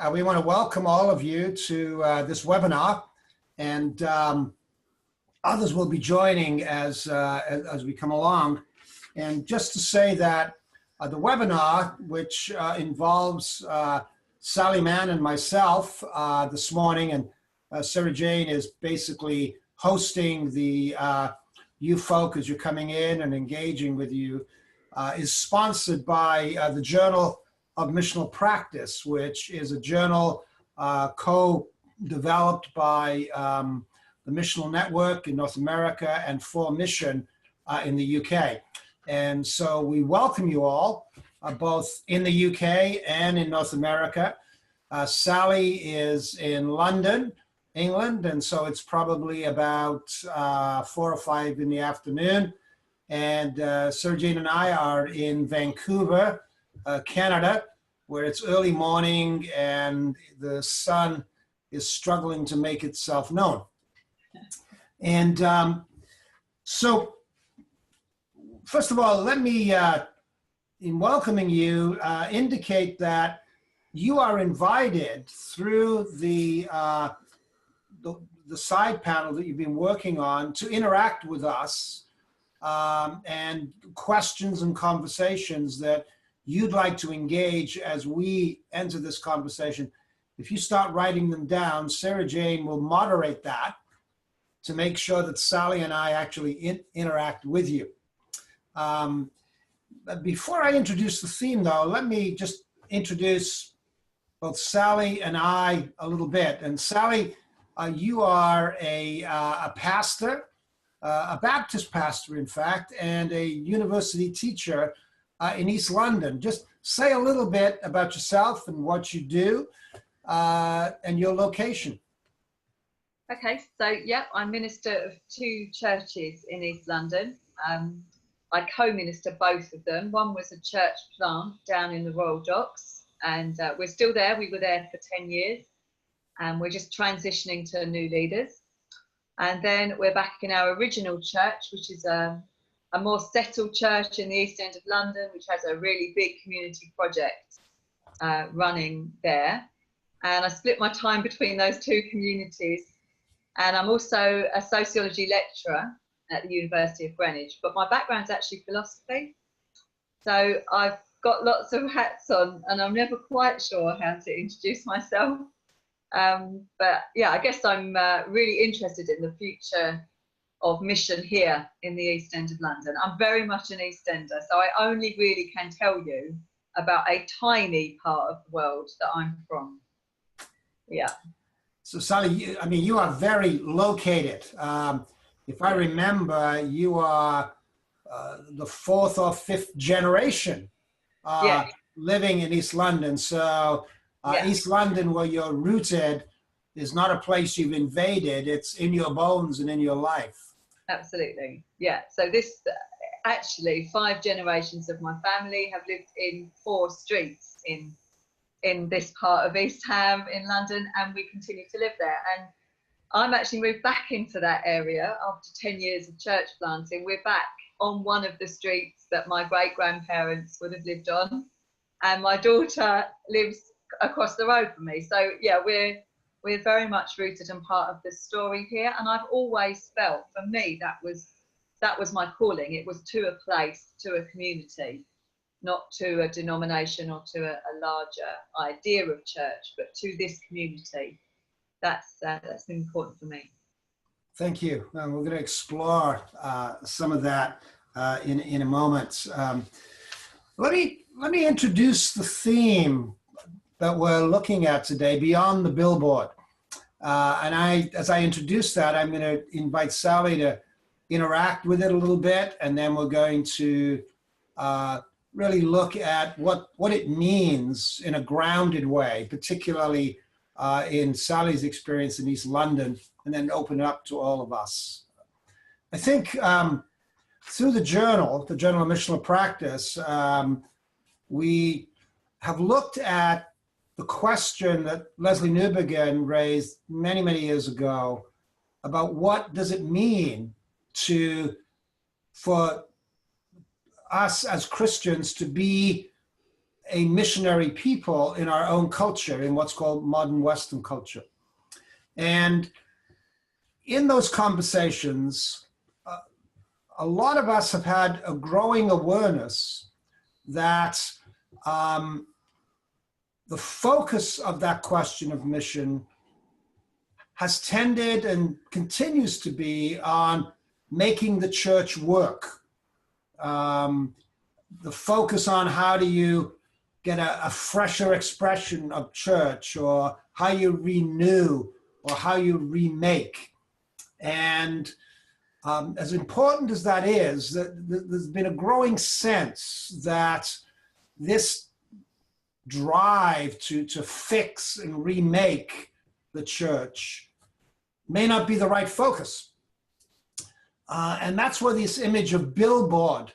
We want to welcome all of you to this webinar, and others will be joining as we come along. And just to say that the webinar, which involves Sally Mann and myself this morning, and Sarah Jane is basically hosting the you folk as you're coming in and engaging with you, is sponsored by the Journal of Missional Practice, which is a journal co-developed by the Missional Network in North America and For Mission in the UK. And so we welcome you all, both in the UK and in North America. Sally is in London, England, and so it's probably about 4 or 5 in the afternoon. And Sarah Jane and I are in Vancouver, Canada, where it's early morning and the sun is struggling to make itself known. And so, first of all, let me, in welcoming you, indicate that you are invited through the side panel that you've been working on to interact with us and questions and conversations that you'd like to engage as we enter this conversation. If you start writing them down, Sarah Jane will moderate that to make sure that Sally and I actually interact with you. But before I introduce the theme, though, let me just introduce both Sally and I a little bit. And Sally, you are a pastor, a Baptist pastor, in fact, and a university teacher in East London. Just say a little bit about yourself and what you do and your location. Okay, so yeah, I'm minister of 2 churches in East London. I co-minister both of them. One was a church plant down in the Royal Docks, and we're still there. We were there for 10 years, and we're just transitioning to new leaders. And then we're back in our original church, which is a more settled church in the East End of London, which has a really big community project running there. And I split my time between those 2 communities. And I'm also a sociology lecturer at the University of Greenwich, but my background's actually philosophy. So I've got lots of hats on, and I'm never quite sure how to introduce myself. But yeah, I guess I'm really interested in the future of mission here in the East End of London. I'm very much an East Ender, so I only really can tell you about a tiny part of the world that I'm from. Yeah. So Sally, I mean, you are very located. If I remember, you are the 4th or 5th generation living in East London. So East London, where you're rooted, is not a place you've invaded. It's in your bones and in your life. Absolutely. Yeah. So this, actually, 5 generations of my family have lived in 4 streets in this part of East Ham in London, and we continue to live there. And I'm actually moved back into that area after 10 years of church planting. We're back on one of the streets that my great-grandparents would have lived on, and my daughter lives across the road from me. So yeah, we're very much rooted and part of the story here. And I've always felt, for me, that was my calling. It was to a place, to a community, not to a denomination or to a larger idea of church, but to this community. That's been important for me. Thank you. We're going to explore some of that in a moment. Let me introduce the theme that we're looking at today, Beyond the Billboard. And as I introduce that, I'm going to invite Sally to interact with it a little bit, and then we're going to really look at what it means in a grounded way, particularly in Sally's experience in East London, and then open it up to all of us. I think through the Journal of Missional Practice, we have looked at the question that Leslie Newbegin raised many, many years ago about what does it mean for us as Christians to be a missionary people in our own culture, in what's called modern Western culture. And in those conversations, a lot of us have had a growing awareness that the focus of that question of mission has tended and continues to be on making the church work. The focus on how do you get a fresher expression of church, or how you renew, or how you remake. And as important as that is, there's been a growing sense that this drive to fix and remake the church may not be the right focus. And that's where this image of Billboard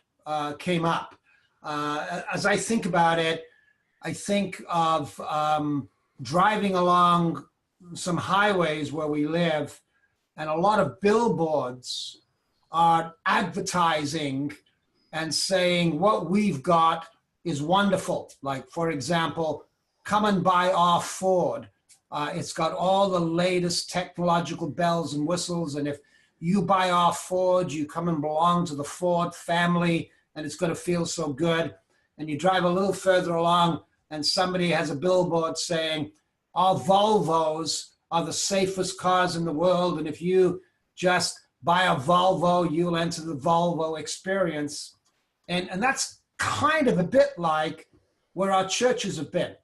came up. As I think about it, I think of driving along some highways where we live, and a lot of billboards are advertising and saying what we've got is wonderful. Like, for example, come and buy our Ford. It's got all the latest technological bells and whistles, and if you buy our Ford, you come and belong to the Ford family, and it's going to feel so good. And you drive a little further along, and somebody has a billboard saying, our Volvos are the safest cars in the world, and if you just buy a Volvo, you'll enter the Volvo experience. And that's kind of a bit like where our churches have been.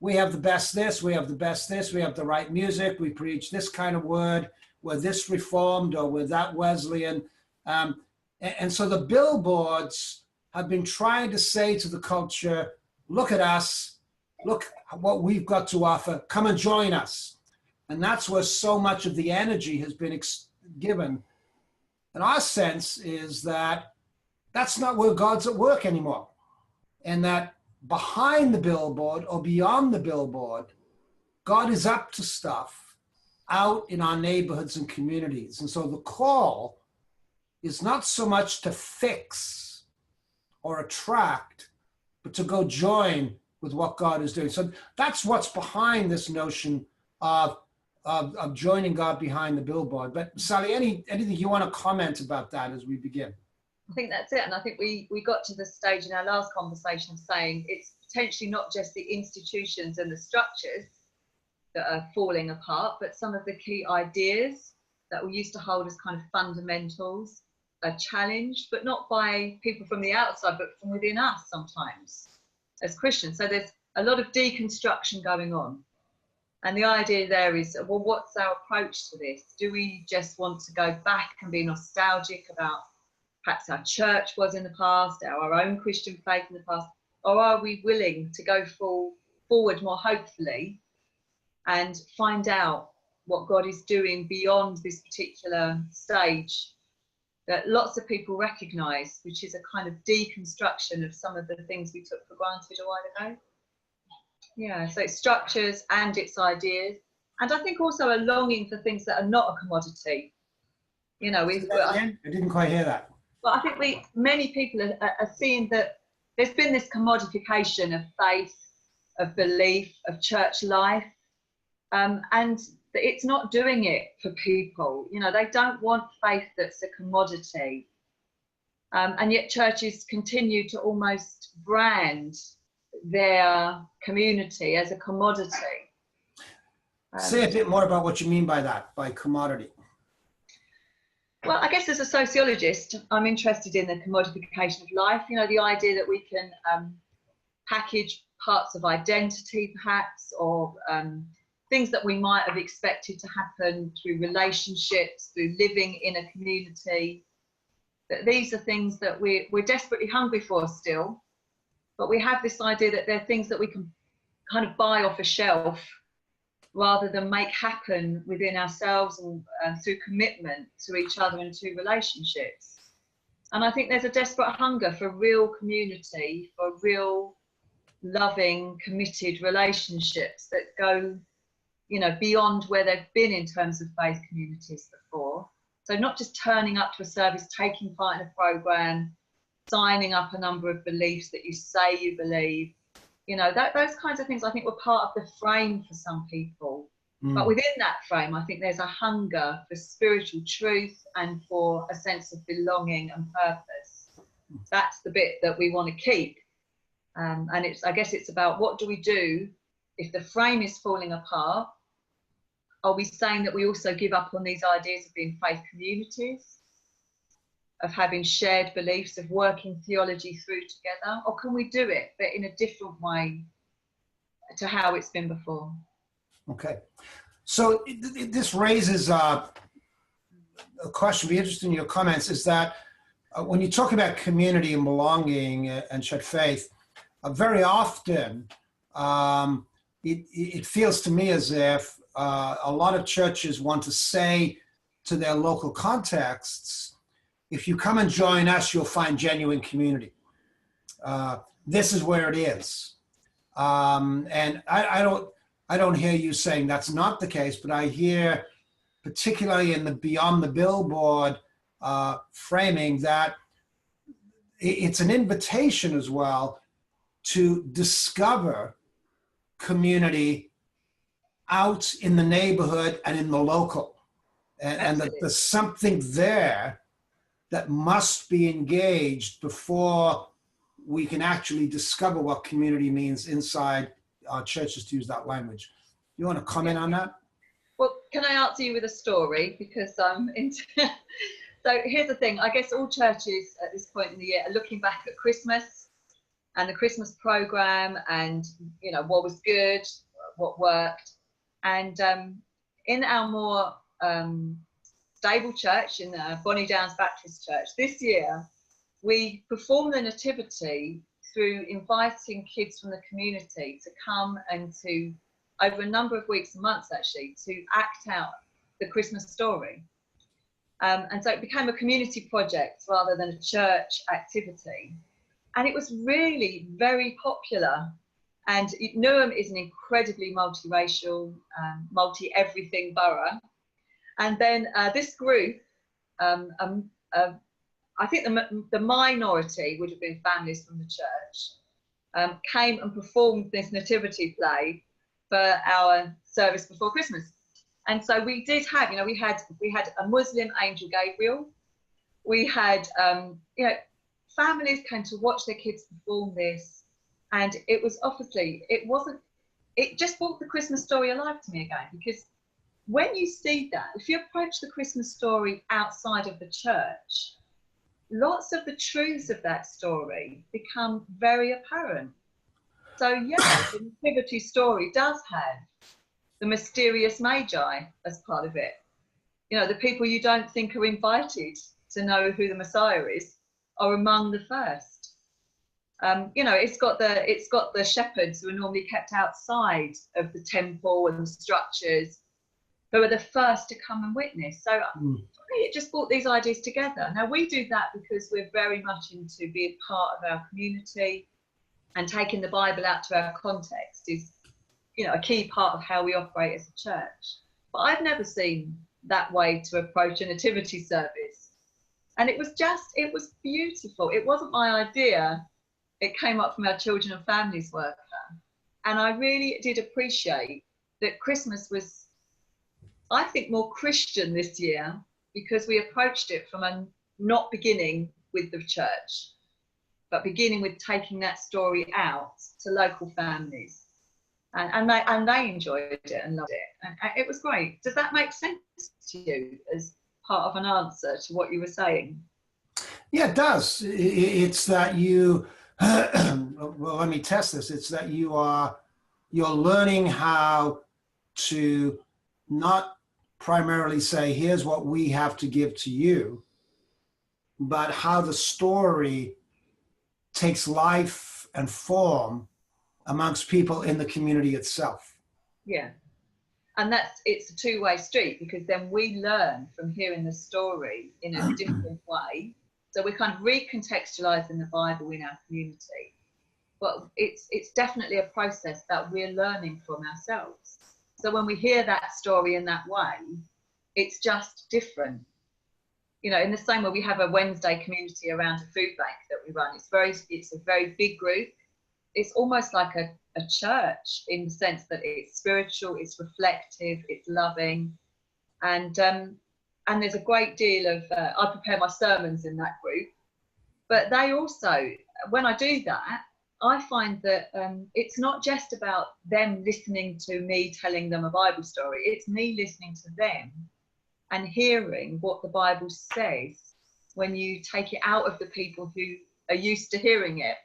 We have the best this, we have the best this, we have the right music, we preach this kind of word, we're this Reformed or we're that Wesleyan. And so the billboards have been trying to say to the culture, look at us, look what we've got to offer, come and join us. And that's where so much of the energy has been given. And our sense is that that's not where God's at work anymore. And that behind the billboard or beyond the billboard, God is up to stuff out in our neighborhoods and communities. And so the call is not so much to fix or attract, but to go join with what God is doing. So that's what's behind this notion of joining God behind the billboard. But Sally, anything you want to comment about that as we begin? I think that's it. And I think we got to the stage in our last conversation of saying it's potentially not just the institutions and the structures that are falling apart, but some of the key ideas that we used to hold as kind of fundamentals are challenged, but not by people from the outside, but from within us sometimes as Christians. So there's a lot of deconstruction going on. And the idea there is, well, what's our approach to this? Do we just want to go back and be nostalgic about perhaps our church was in the past, our own Christian faith in the past, or are we willing to go forward more hopefully and find out what God is doing beyond this particular stage that lots of people recognise, which is a kind of deconstruction of some of the things we took for granted a while ago? Yeah, so it's structures and it's ideas. And I think also a longing for things that are not a commodity. You know, I didn't quite hear that. Well, I think many people are seeing that there's been this commodification of faith, of belief, of church life, and it's not doing it for people. You know, they don't want faith that's a commodity, and yet churches continue to almost brand their community as a commodity. Say a bit more about what you mean by that, by commodity. Well, I guess as a sociologist, I'm interested in the commodification of life. You know, the idea that we can package parts of identity, perhaps, or things that we might have expected to happen through relationships, through living in a community. That these are things that we're desperately hungry for still, but we have this idea that they're things that we can kind of buy off a shelf rather than make happen within ourselves and through commitment to each other and to relationships. And I think there's a desperate hunger for real community, for real loving, committed relationships that go, you know, beyond where they've been in terms of faith communities before. So not just turning up to a service, taking part in a program, signing up a number of beliefs that you say you believe. You know, those kinds of things I think were part of the frame for some people. But within that frame, I think there's a hunger for spiritual truth and for a sense of belonging and purpose. That's the bit that we want to keep. And I guess it's about, what do we do if the frame is falling apart? Are we saying that we also give up on these ideas of being faith communities, of having shared beliefs, of working theology through together? Or can we do it, but in a different way to how it's been before? Okay. So this raises a question. Be interested in your comments. Is that when you talk about community and belonging and shared faith, very often it feels to me as if a lot of churches want to say to their local contexts, if you come and join us, you'll find genuine community. This is where it is. And I don't hear you saying that's not the case, but I hear, particularly in the beyond the billboard framing, that it's an invitation as well to discover community out in the neighborhood and in the local. And that there's something there that must be engaged before we can actually discover what community means inside our churches, to use that language. You want to comment on that? Well, can I answer you with a story? Because I'm into... So here's the thing. I guess all churches at this point in the year are looking back at Christmas and the Christmas program, and you know what was good, what worked. And in our more stable church, in the Bonnie Downs Baptist Church, this year we performed the Nativity through inviting kids from the community to come and to, over a number of weeks and months actually, to act out the Christmas story. And so it became a community project rather than a church activity. And it was really very popular. And Newham is an incredibly multiracial, multi-everything borough. And then this group, I think the minority would have been families from the church, came and performed this nativity play for our service before Christmas. And so we did have, you know, we had a Muslim angel Gabriel. We had, you know, families came to watch their kids perform this. And it was obviously, it just brought the Christmas story alive to me again, because when you see that, if you approach the Christmas story outside of the church, lots of the truths of that story become very apparent. So yeah, the nativity story does have the mysterious magi as part of it. You know, the people you don't think are invited to know who the Messiah is are among the first. You know, it's got the shepherds who are normally kept outside of the temple and the structures, who are the first to come and witness. So it just brought these ideas together. Now we do that because we're very much into being part of our community, and taking the Bible out to our context is, you know, a key part of how we operate as a church. But I've never seen that way to approach a nativity service. And it was beautiful. It wasn't my idea. It came up from our children and families worker. And I really did appreciate that Christmas was, I think, more Christian this year, because we approached it from a not beginning with the church, but beginning with taking that story out to local families. And they enjoyed it and loved it. And it was great. Does that make sense to you as part of an answer to what you were saying? Yeah, it does. It's that you, well, let me test this. It's that you're learning how to not primarily say, here's what we have to give to you, but how the story takes life and form amongst people in the community itself. Yeah. And it's a two-way street, because then we learn from hearing the story in a different way. So we're kind of recontextualizing the Bible in our community. But it's definitely a process that we're learning from ourselves. So when we hear that story in that way, it's just different. you know, in the same way we have a Wednesday community around a food bank that we run. It's a very big group. It's almost like a church in the sense that it's spiritual, it's reflective, it's loving, and there's a great deal of I prepare my sermons in that group, but they also, when I do that, I find that it's not just about them listening to me telling them a Bible story, it's me listening to them and hearing what the Bible says when you take it out of the people who are used to hearing it.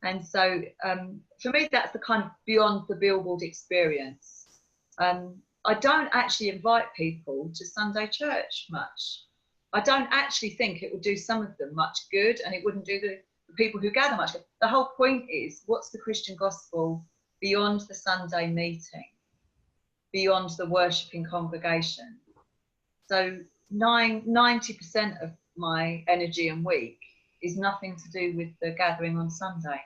And so for me, that's the kind of beyond the billboard experience. I don't actually invite people to Sunday church much. I don't actually think it would do some of them much good, and it wouldn't do the people who gather much good. The whole point is, what's the Christian gospel beyond the Sunday meeting, beyond the worshipping congregation? So 90% of my energy and week is nothing to do with the gathering on Sunday.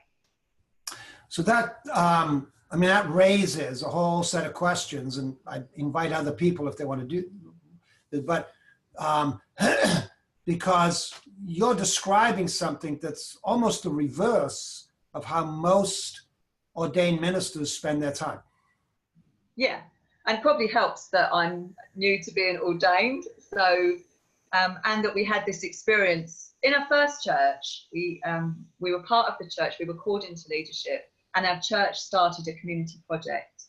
So that, I mean, that raises a whole set of questions, and I invite other people if they want to do it, but because you're describing something that's almost the reverse of how most ordained ministers spend their time. Yeah, and probably helps that I'm new to being ordained. So, and that we had this experience in our first church. We were part of the church, we were called into leadership, and our church started a community project.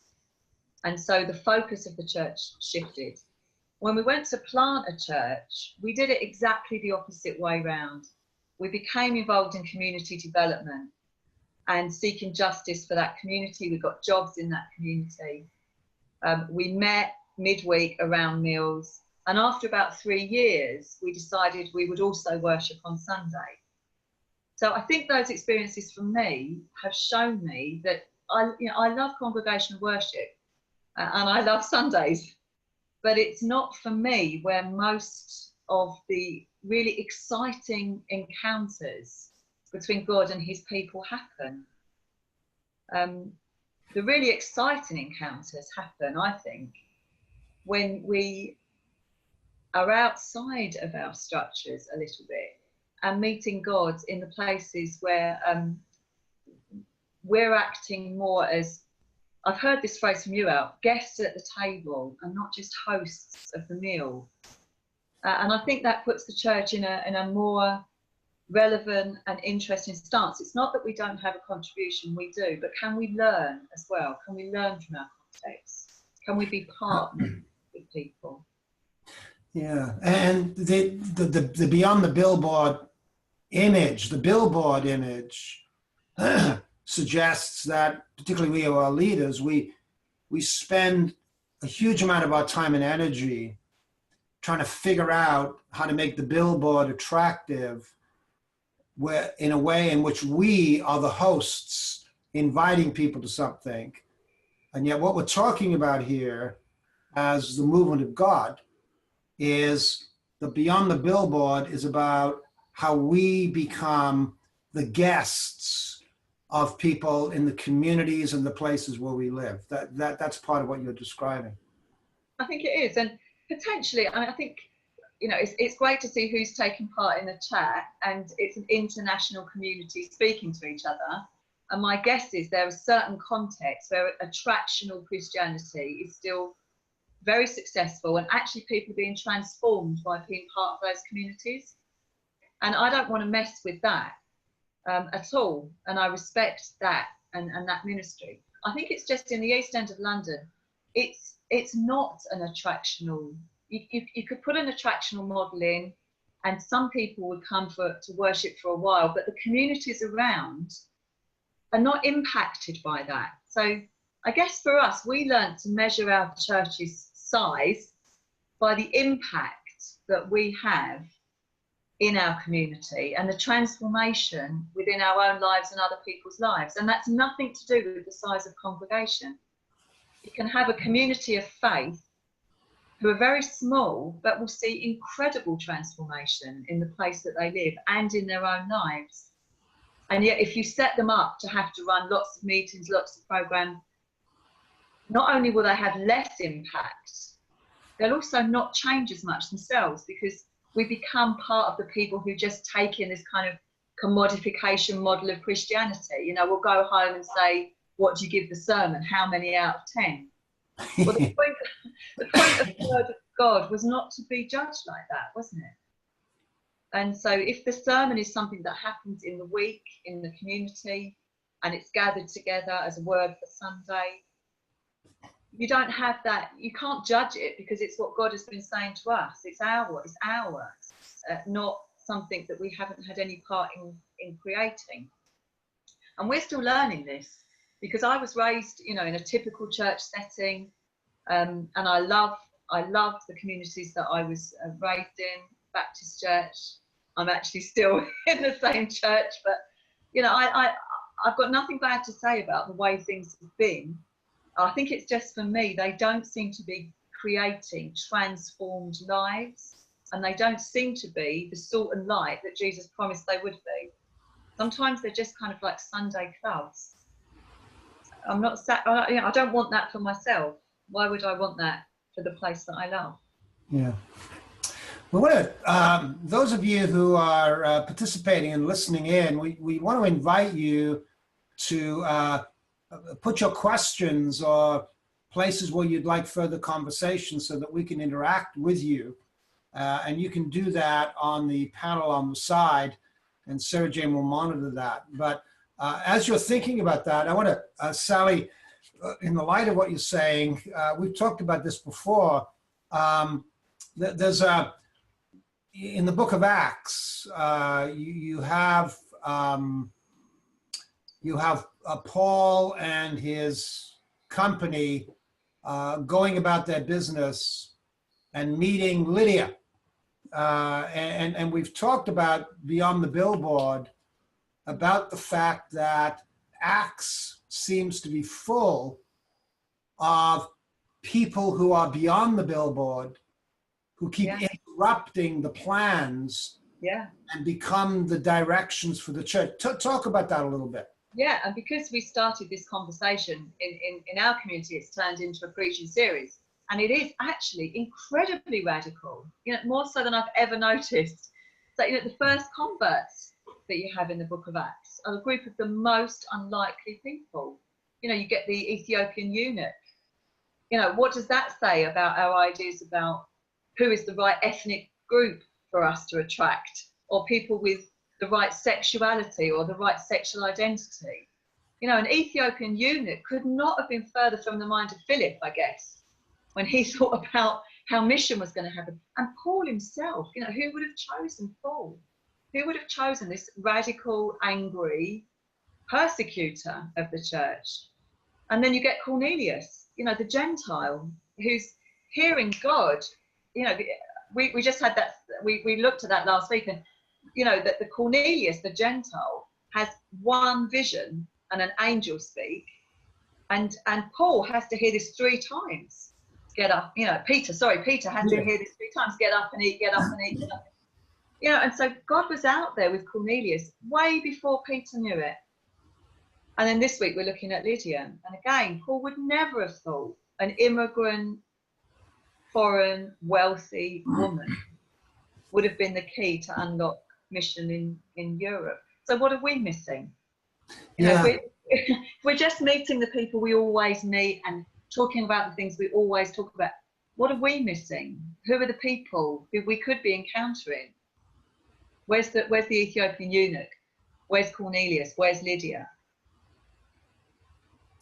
And so the focus of the church shifted. When we went to plant a church, we did it exactly the opposite way round. We became involved in community development and seeking justice for that community. We got jobs in that community. We met midweek around meals. And after about 3 years, we decided we would also worship on Sunday. So I think those experiences for me have shown me that I love congregational worship and I love Sundays, but it's not for me where most of the really exciting encounters between God and his people happen. The really exciting encounters happen, I think, when we are outside of our structures a little bit and meeting God in the places where we're acting more as, I've heard this phrase from you, Al, guests at the table and not just hosts of the meal. And I think that puts the church in a more relevant and interesting stance. It's not that we don't have a contribution, we do, but can we learn as well? Can we learn from our context? Can we be partners with people? Yeah, and the beyond the billboard image, the billboard image suggests that, particularly we are leaders, we spend a huge amount of our time and energy trying to figure out how to make the billboard attractive, where in a way in which we are the hosts inviting people to something. And yet what we're talking about here as the movement of God is the beyond the billboard is about how we become the guests of people in the communities and the places where we live. That's part of what you're describing. I think it is, and potentially, I think, you know, it's great to see who's taking part in the chat, and it's an international community speaking to each other. And my guess is there are certain contexts where attractional Christianity is still very successful, and actually people are being transformed by being part of those communities. And I don't want to mess with that at all. And I respect that and that ministry. I think it's just in the East End of London, it's not an attractional, you could put an attractional model in and some people would come to worship for a while, but the communities around are not impacted by that. So I guess for us, we learned to measure our church's size by the impact that we have in our community and the transformation within our own lives and other people's lives. And that's nothing to do with the size of congregation. You can have a community of faith who are very small, but will see incredible transformation in the place that they live and in their own lives. And yet if you set them up to have to run lots of meetings, lots of programs, not only will they have less impact, they'll also not change as much themselves, because we become part of the people who just take in this kind of commodification model of Christianity. You know, we'll go home and say, what do you give the sermon? How many out of 10? Well, the point of the word of God was not to be judged like that, wasn't it? And so if the sermon is something that happens in the week, in the community, and it's gathered together as a word for Sunday, you don't have that, you can't judge it, because it's what God has been saying to us. It's ours, not something that we haven't had any part in creating. And we're still learning this, because I was raised, you know, in a typical church setting, and I loved the communities that I was raised in. Baptist church. I'm actually still in the same church, but you know, I've got nothing bad to say about the way things have been. I think it's just, for me, they don't seem to be creating transformed lives, and they don't seem to be the salt and light that Jesus promised they would be. Sometimes they're just kind of like Sunday clubs. I don't want that for myself. Why would I want that for the place that I love? Yeah. Well, those of you who are participating and listening in, we want to invite you to put your questions or places where you'd like further conversation so that we can interact with you. And you can do that on the panel on the side, and Sarah Jane will monitor that. But as you're thinking about that, I want to, Sally, in the light of what you're saying, we've talked about this before. There's in the book of Acts, you have Paul and his company going about their business and meeting Lydia. And we've talked about Beyond the Billboard, about the fact that Acts seems to be full of people who are beyond the billboard, who keep interrupting the plans and become the directions for the church. Talk about that a little bit. Yeah, and because we started this conversation in our community, it's turned into a preaching series. And it is actually incredibly radical, you know, more so than I've ever noticed. So, you know, the first converts that you have in the book of Acts are a group of the most unlikely people. You know, you get the Ethiopian eunuch. You know, what does that say about our ideas about who is the right ethnic group for us to attract, or people with the right sexuality or the right sexual identity? You know, an Ethiopian eunuch could not have been further from the mind of Philip, I guess, when he thought about how mission was going to happen. And Paul himself, you know, who would have chosen Paul? Who would have chosen this radical, angry persecutor of the church? And then you get Cornelius, you know, the Gentile, who's hearing God. You know, we just had that, we looked at that last week, and, you know, that the Cornelius, the Gentile, has one vision and an angel speak. And Paul has to hear this 3 times. Get up, you know, Peter has to hear this 3 times. Get up and eat, get up and eat, get up. You know, and so God was out there with Cornelius way before Peter knew it. And then this week we're looking at Lydia. And again, Paul would never have thought an immigrant, foreign, wealthy woman would have been the key to unlock mission in Europe. So what are we missing? You know, we're just meeting the people we always meet and talking about the things we always talk about. What are we missing? Who are the people who we could be encountering? Where's the Ethiopian eunuch? Where's Cornelius? Where's Lydia?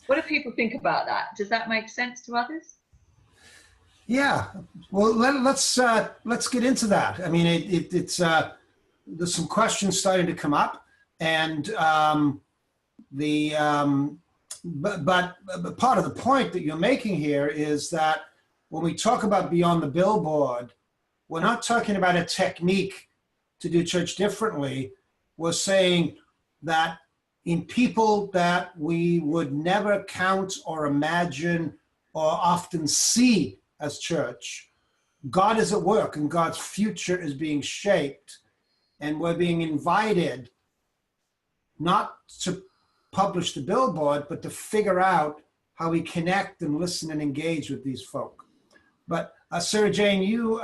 What do people think about that? Does that make sense to others? Yeah. Well, let's get into that. I mean, it's there's some questions starting to come up, and but part of the point that you're making here is that when we talk about Beyond the Billboard, we're not talking about a technique to do church differently. We're saying that in people that we would never count or imagine or often see as church, God is at work and God's future is being shaped, and we're being invited not to publish the billboard, but to figure out how we connect and listen and engage with these folk. But Sarah Jane, you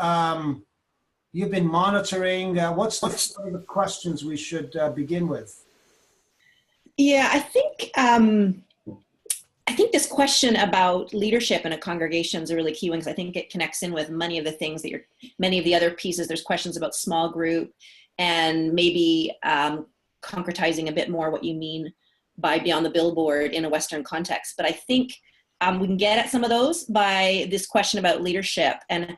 you've been monitoring. What's the sort of the questions we should begin with? Yeah, I think this question about leadership in a congregation is a really key one, because I think it connects in with many of the things that many of the other pieces. There's questions about small group and maybe concretizing a bit more what you mean by beyond the billboard in a Western context. But I think we can get at some of those by this question about leadership and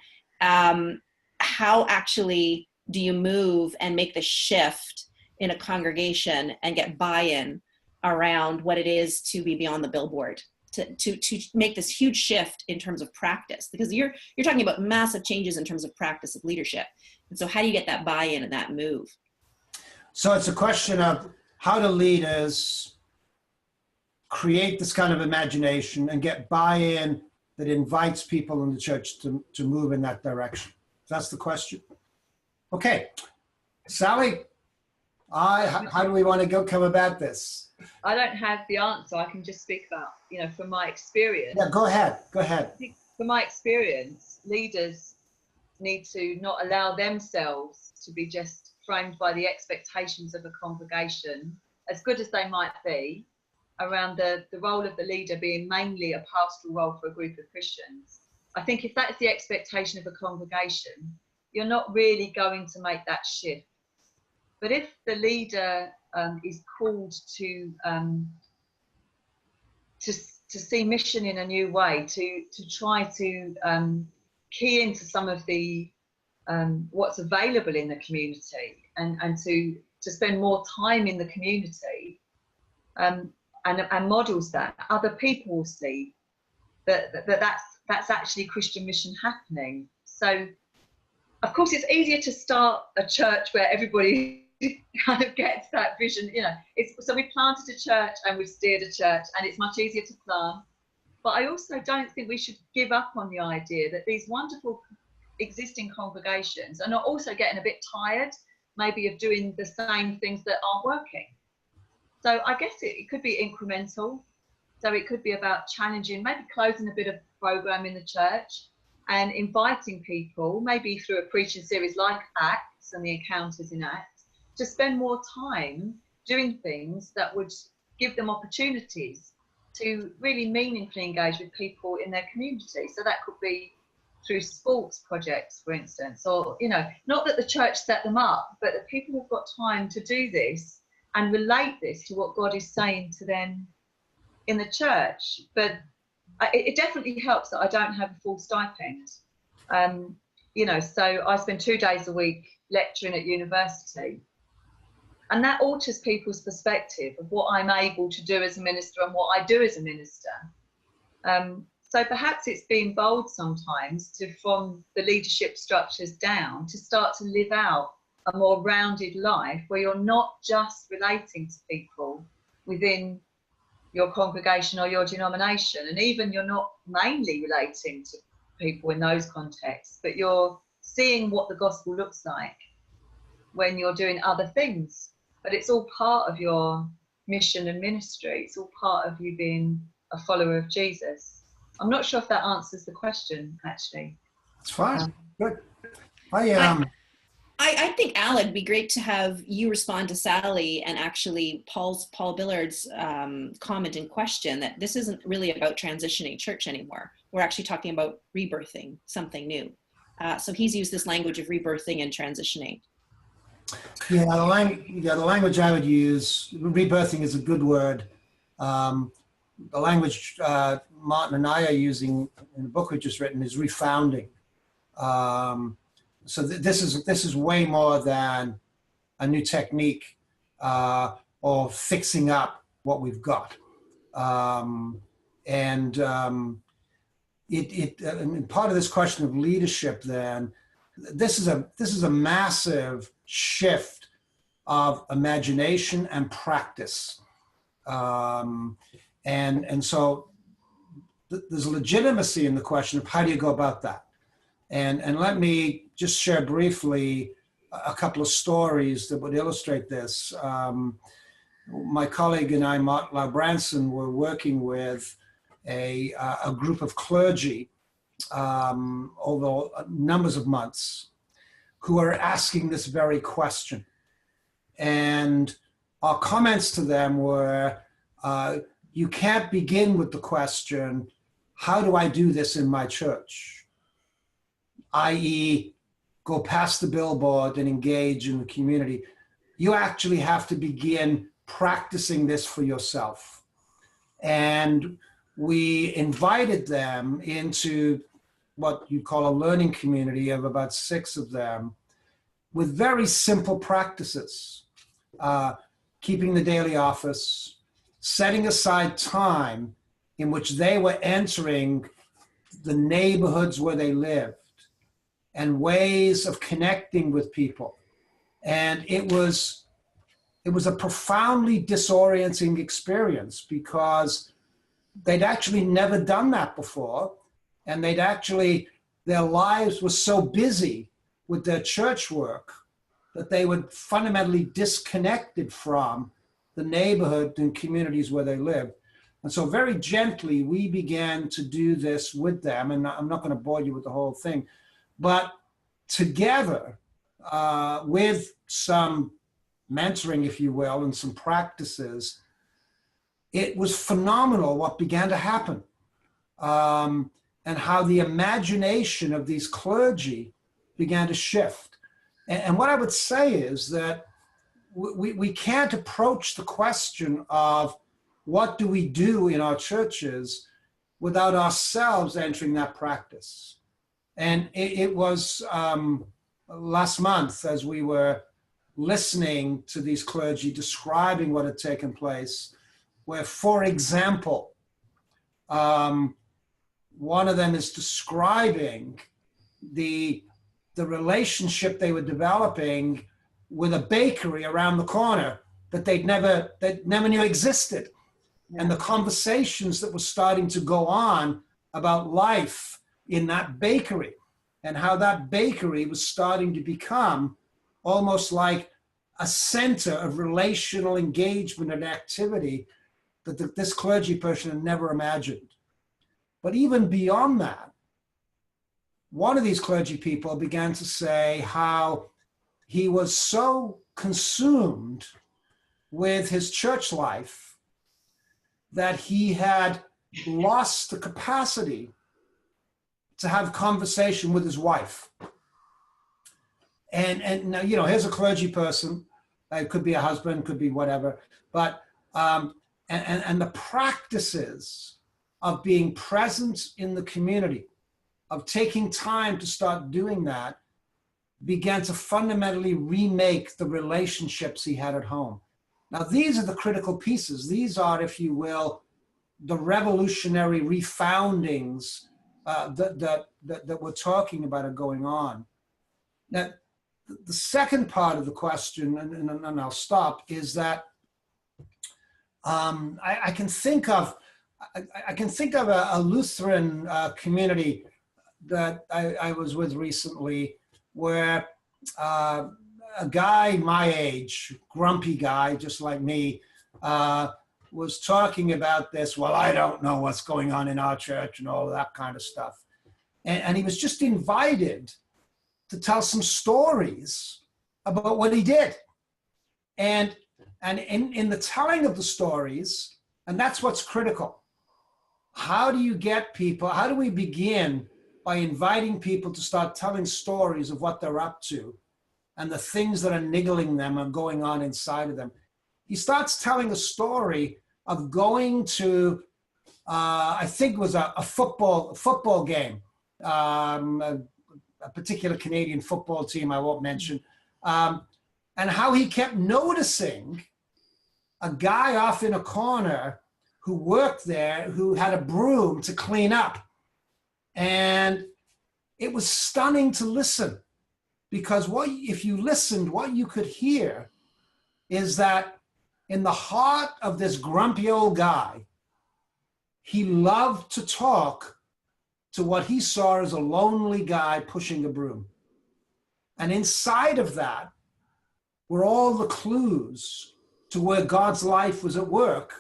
how actually do you move and make the shift in a congregation and get buy-in around what it is to be beyond the billboard, to make this huge shift in terms of practice, because you're talking about massive changes in terms of practice of leadership. And so how do you get that buy-in and that move? So it's a question of how do leaders create this kind of imagination and get buy-in that invites people in the church to move in that direction. That's the question. Okay, Sally, how do we want to come about this? I don't have the answer. I can just speak about, from my experience. Yeah, go ahead. From my experience, leaders need to not allow themselves to be just framed by the expectations of a congregation, as good as they might be, around the role of the leader being mainly a pastoral role for a group of Christians. I think if that's the expectation of a congregation, you're not really going to make that shift. But if the leader is called to see mission in a new way, to try to key into some of the what's available in the community, and to spend more time in the community, and models that, other people will see that's actually Christian mission happening. So, of course, it's easier to start a church where everybody kind of gets that vision, so we planted a church and we've steered a church, and it's much easier to plan. But I also don't think we should give up on the idea that these wonderful existing congregations are not also getting a bit tired, maybe, of doing the same things that aren't working. So I guess it could be incremental. So it could be about challenging, maybe closing a bit of program in the church and inviting people, maybe through a preaching series like Acts and the encounters in Acts, to spend more time doing things that would give them opportunities to really meaningfully engage with people in their community. So that could be through sports projects, for instance, or, not that the church set them up, but that people have got time to do this and relate this to what God is saying to them in the church. But it definitely helps that I don't have a full stipend. So I spend 2 days a week lecturing at university. And that alters people's perspective of what I'm able to do as a minister and what I do as a minister. So perhaps it's being bold sometimes from the leadership structures down, to start to live out a more rounded life where you're not just relating to people within your congregation or your denomination, and even you're not mainly relating to people in those contexts, but you're seeing what the gospel looks like when you're doing other things. But it's all part of your mission and ministry. It's all part of you being a follower of Jesus. I'm not sure if that answers the question, actually. It's fine. Good. I think, Alan, it'd be great to have you respond to Sally and actually Paul Billard's comment in question, that this isn't really about transitioning church anymore. We're actually talking about rebirthing something new. So he's used this language of rebirthing and transitioning. Yeah, the language I would use, rebirthing is a good word. The language Martin and I are using in the book we've just written is refounding. So this is way more than a new technique or fixing up what we've got. And part of this question of leadership, then, this is a massive shift of imagination and practice. And so there's legitimacy in the question of how do you go about that? And let me just share briefly a couple of stories that would illustrate this. My colleague and I, Mark Branson, were working with a group of clergy over numbers of months. who are asking this very question. And our comments to them were, you can't begin with the question, how do I do this in my church? i.e., go past the billboard and engage in the community. You actually have to begin practicing this for yourself. And we invited them into what you call a learning community of about 6 of them with very simple practices. Keeping the daily office, setting aside time in which they were entering the neighborhoods where they lived, and ways of connecting with people. And it was a profoundly disorienting experience because they'd actually never done that before. And their lives were so busy with their church work that they were fundamentally disconnected from the neighborhood and communities where they lived. And so very gently, we began to do this with them. And I'm not going to bore you with the whole thing, but together with some mentoring, if you will, and some practices, it was phenomenal what began to happen. And how the imagination of these clergy began to shift. And what I would say is that we can't approach the question of what do we do in our churches without ourselves entering that practice. And it was last month, as we were listening to these clergy describing what had taken place, where, for example, one of them is describing the relationship they were developing with a bakery around the corner that they never knew existed. Yeah. And the conversations that were starting to go on about life in that bakery, and how that bakery was starting to become almost like a center of relational engagement and activity that this clergy person had never imagined. But even beyond that, one of these clergy people began to say how he was so consumed with his church life that he had lost the capacity to have conversation with his wife. And now, here's a clergy person. It could be a husband, could be whatever. But, and the practices of being present in the community, of taking time to start doing that, began to fundamentally remake the relationships he had at home. Now, these are the critical pieces. These are, if you will, the revolutionary refoundings that we're talking about are going on. Now, the second part of the question, and I'll stop, is that I can think of a Lutheran community that I was with recently, where a guy my age, grumpy guy, just like me, was talking about this. Well, I don't know what's going on in our church and all of that kind of stuff. And he was just invited to tell some stories about what he did. And in the telling of the stories, and that's what's critical. How do you get people, how do we begin by inviting people to start telling stories of what they're up to and the things that are niggling them and going on inside of them? He starts telling a story of going to, I think it was a football game, a particular Canadian football team I won't mention, and how he kept noticing a guy off in a corner who worked there, who had a broom to clean up. And it was stunning to listen, because if you listened, what you could hear is that in the heart of this grumpy old guy, he loved to talk to what he saw as a lonely guy pushing a broom. And inside of that were all the clues to where God's life was at work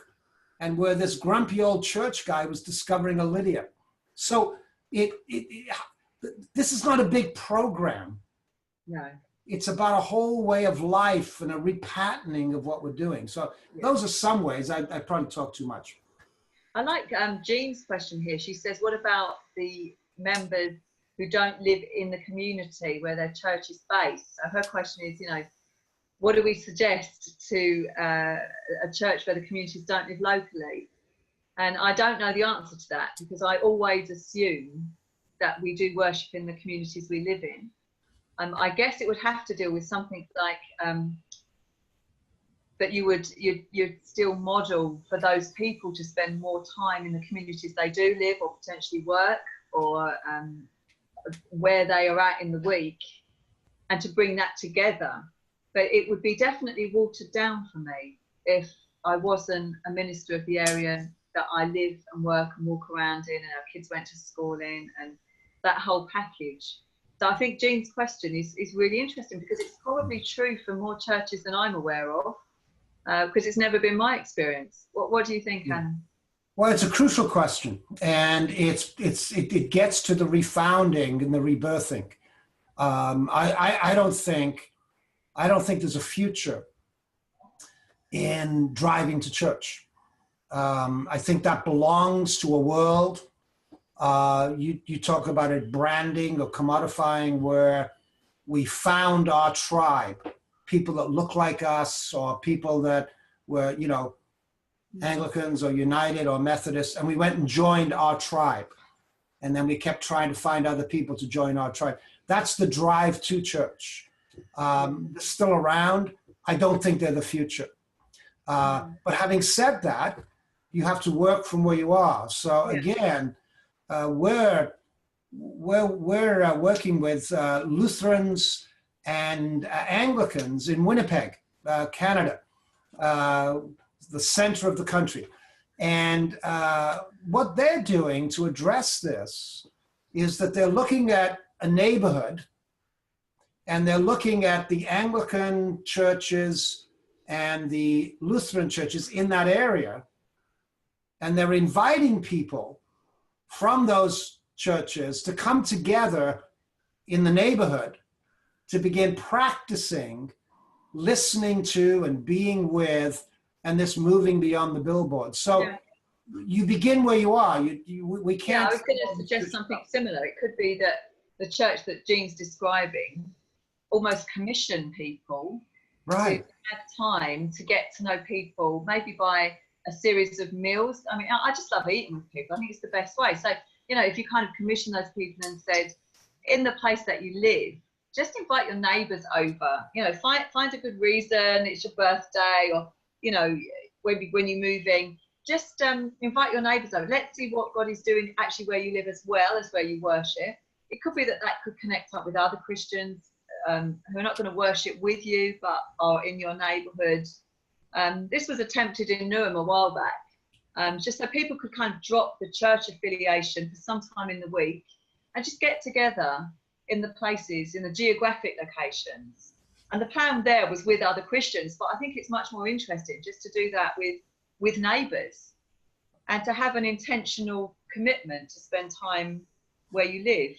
and where this grumpy old church guy was discovering a Lydia. So this is not a big program. No. It's about a whole way of life and a repatterning of what we're doing. So those are some ways. I probably talk too much. I like Jean's question here. She says, what about the members who don't live in the community where their church is based? So her question is, you know, what do we suggest to a church where the communities don't live locally? And I don't know the answer to that, because I always assume that we do worship in the communities we live in. I guess it would have to deal with something like that you'd still model for those people to spend more time in the communities they do live or potentially work, or where they are at in the week, and to bring that together. But it would be definitely watered down for me if I wasn't a minister of the area that I live and work and walk around in, and our kids went to school in, and that whole package. So I think Jean's question is really interesting, because it's probably true for more churches than I'm aware of, because it's never been my experience. What do you think, Anne? Well, it's a crucial question, and it gets to the refounding and the rebirthing. I don't think there's a future in driving to church. I think that belongs to a world. You talk about it branding or commodifying, where we found our tribe, people that look like us, or people that were, you know, Anglicans or United or Methodists, and we went and joined our tribe. And then we kept trying to find other people to join our tribe. That's the drive to church. They're still around. I don't think they're the future. But having said that, you have to work from where you are. So again, we're working with Lutherans and Anglicans in Winnipeg, Canada, the center of the country. And what they're doing to address this is that they're looking at a neighborhood, and they're looking at the Anglican churches and the Lutheran churches in that area, and they're inviting people from those churches to come together in the neighborhood to begin practicing listening to and being with, and this moving beyond the billboard. So you begin where you are. We can't. Yeah, I was going to suggest something similar. It could be that the church that Jean's describing almost commission people to have time to get to know people, maybe by a series of meals. I mean, I just love eating with people. I think it's the best way. So, you know, if you kind of commission those people and said, in the place that you live, just invite your neighbours over. You know, find a good reason. It's your birthday, or, you know, maybe when you're moving, just invite your neighbours over. Let's see what God is doing actually where you live as well as where you worship. It could be that could connect up with other Christians who are not going to worship with you, but are in your neighbourhood. This was attempted in Newham a while back, just so people could kind of drop the church affiliation for some time in the week and just get together in the places, in the geographic locations. And the plan there was with other Christians, but I think it's much more interesting just to do that with neighbours, and to have an intentional commitment to spend time where you live.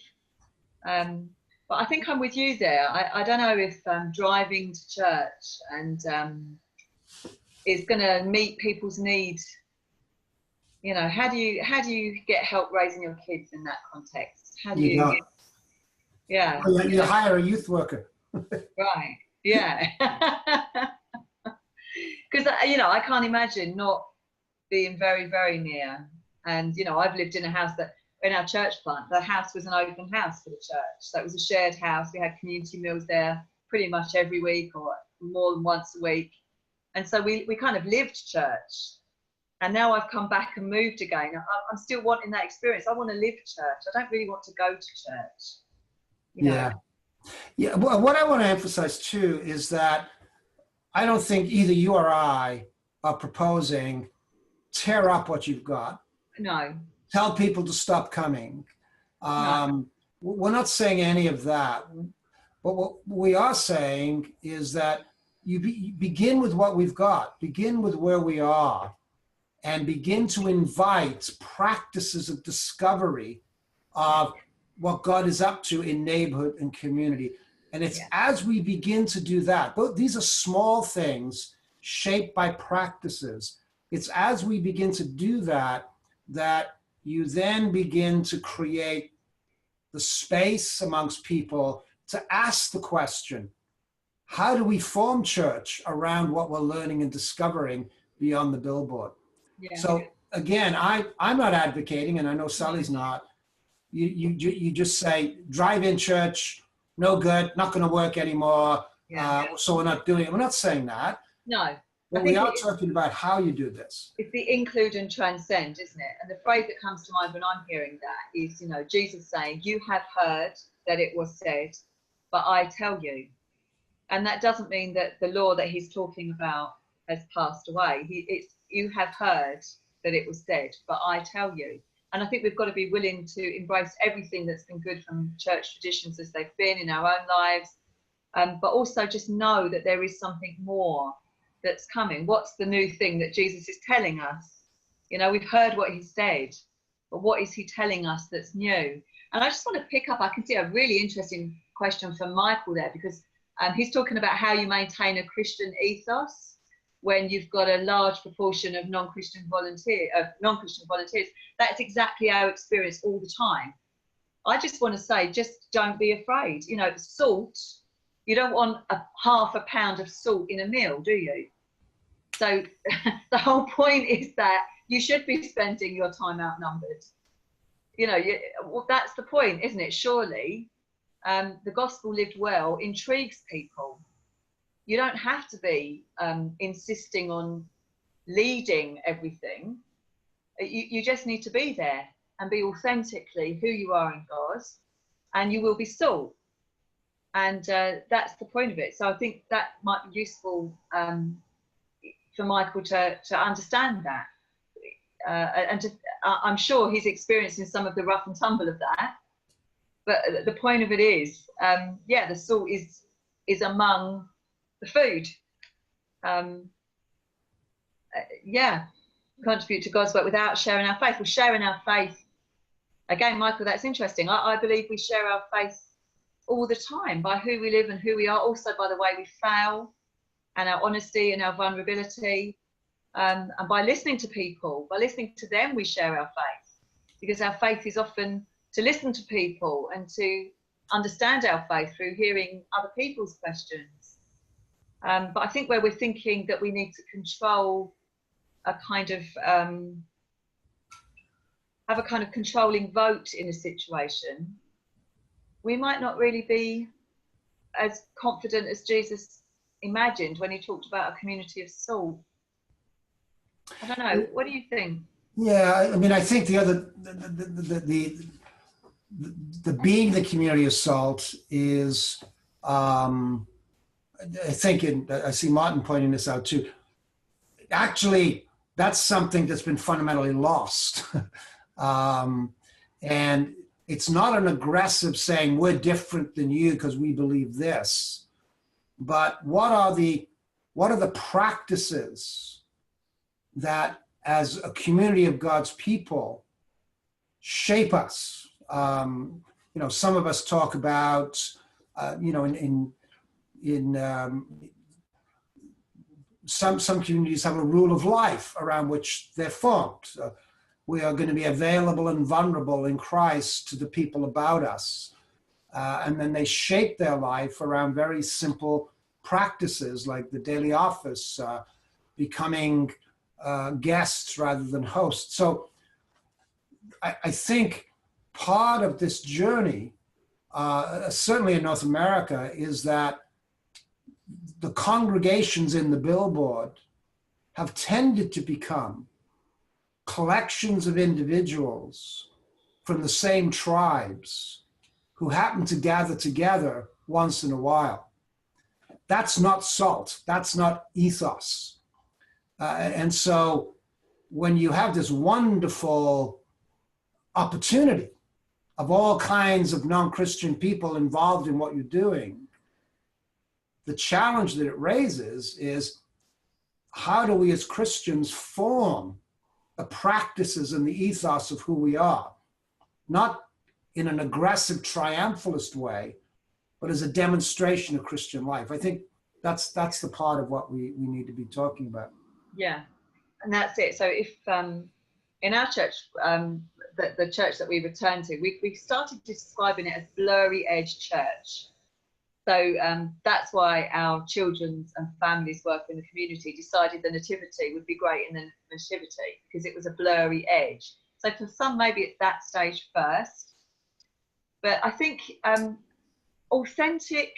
But I think I'm with you there. I don't know if driving to church and is going to meet people's needs. You know, how do you get help raising your kids in that context? How do you? Yeah. You hire a youth worker. Right. Yeah. Because you know, I can't imagine not being very, very near. And you know, I've lived in a house that, in our church plant, the house was an open house for the church. So it was a shared house. We had community meals there pretty much every week, or more than once a week. And so we kind of lived church. And now I've come back and moved again. I'm still wanting that experience. I want to live church. I don't really want to go to church. You know? Yeah. Well, what I want to emphasize too is that I don't think either you or I are proposing tear up what you've got. No. Tell people to stop coming. No. We're not saying any of that. But what we are saying is that you begin with what we've got, begin with where we are, and begin to invite practices of discovery of what God is up to in neighborhood and community. And it's as we begin to do that, both these are small things shaped by practices. It's as we begin to do that, that you then begin to create the space amongst people to ask the question, how do we form church around what we're learning and discovering beyond the billboard? Yeah. So again, I'm not advocating, and I know Sally's not, you just say, drive-in church, no good, not going to work anymore, so we're not doing it. We're not saying that. No. But we are talking about how you do this. It's the include and transcend, isn't it? And the phrase that comes to mind when I'm hearing that is, Jesus saying, you have heard that it was said, but I tell you. And that doesn't mean that the law that he's talking about has passed away. It's you have heard that it was said, but I tell you. And I think we've got to be willing to embrace everything that's been good from church traditions as they've been in our own lives, but also just know that there is something more that's coming. What's the new thing that Jesus is telling us? We've heard what he said, but what is he telling us that's new? And I just want to pick up, I can see a really interesting question from Michael there, because he's talking about how you maintain a Christian ethos when you've got a large proportion of non-Christian volunteers. That's exactly our experience all the time. I just want to say, just don't be afraid. Salt, you don't want half a pound of salt in a meal, do you? So the whole point is that you should be spending your time outnumbered. That's the point, isn't it? Surely the gospel lived well intrigues people. You don't have to be insisting on leading everything. You just need to be there and be authentically who you are in God, and you will be salt. And that's the point of it. So I think that might be useful for Michael to understand that. I'm sure he's experiencing some of the rough and tumble of that. But the point of it is, the salt is among the food. Contribute to God's work without sharing our faith. Well, sharing our faith, again, Michael, that's interesting. I believe we share our faith all the time by who we live and who we are, also by the way we fail and our honesty and our vulnerability, and by listening to people, by listening to them, we share our faith, because our faith is often to listen to people and to understand our faith through hearing other people's questions. But I think where we're thinking that we need to control a kind of have a kind of controlling vote in a situation, we might not really be as confident as Jesus imagined when he talked about a community of salt. I don't know. What do you think? Yeah, I mean, I think the other, the being the community of salt is, I think, and I see Martin pointing this out too, actually, that's something that's been fundamentally lost. And it's not an aggressive saying we're different than you because we believe this, but what are the practices that as a community of God's people shape us? Some of us talk about, some communities have a rule of life around which they're formed. We are going to be available and vulnerable in Christ to the people about us. And then they shape their life around very simple practices like the daily office, becoming guests rather than hosts. So I think part of this journey, certainly in North America, is that the congregations in the Billboard have tended to become collections of individuals from the same tribes who happen to gather together once in a while. That's not salt. That's not ethos. And so when you have this wonderful opportunity of all kinds of non-Christian people involved in what you're doing, the challenge that it raises is, how do we as Christians form the practices and the ethos of who we are? Not in an aggressive triumphalist way, but as a demonstration of Christian life. I think that's the part of what we need to be talking about. Yeah, and that's it. So if in our church, the church that we return to, we started describing it as blurry edge church. So that's why our children's and families work in the community decided the nativity would be great in the nativity, because it was a blurry edge. So for some, maybe it's that stage first. But I think authentic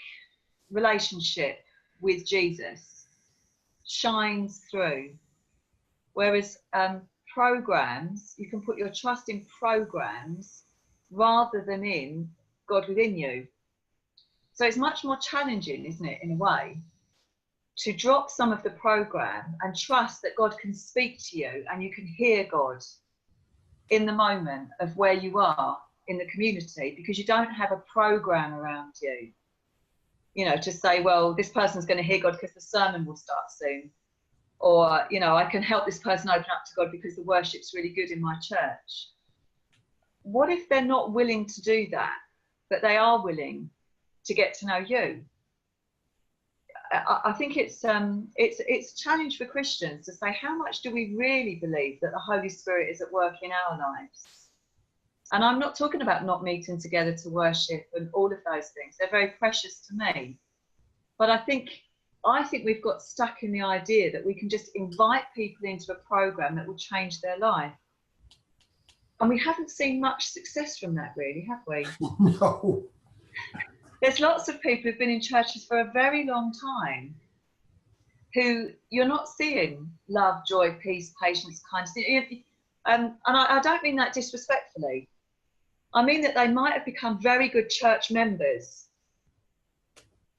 relationship with Jesus shines through. Whereas programs, you can put your trust in programs rather than in God within you. So it's much more challenging, isn't it, in a way, to drop some of the program and trust that God can speak to you and you can hear God in the moment of where you are in the community, because you don't have a program around you, you know, to say, well, this person's going to hear God because the sermon will start soon. Or, you know, I can help this person open up to God because the worship's really good in my church. What if they're not willing to do that, but they are willing to get to know you? I think it's a challenge for Christians to say, how much do we really believe that the Holy Spirit is at work in our lives? And I'm not talking about not meeting together to worship and all of those things. They're very precious to me. But I think we've got stuck in the idea that we can just invite people into a program that will change their life. And we haven't seen much success from that, really, have we? No. There's lots of people who've been in churches for a very long time who you're not seeing love, joy, peace, patience, kindness. And I don't mean that disrespectfully. I mean that they might have become very good church members.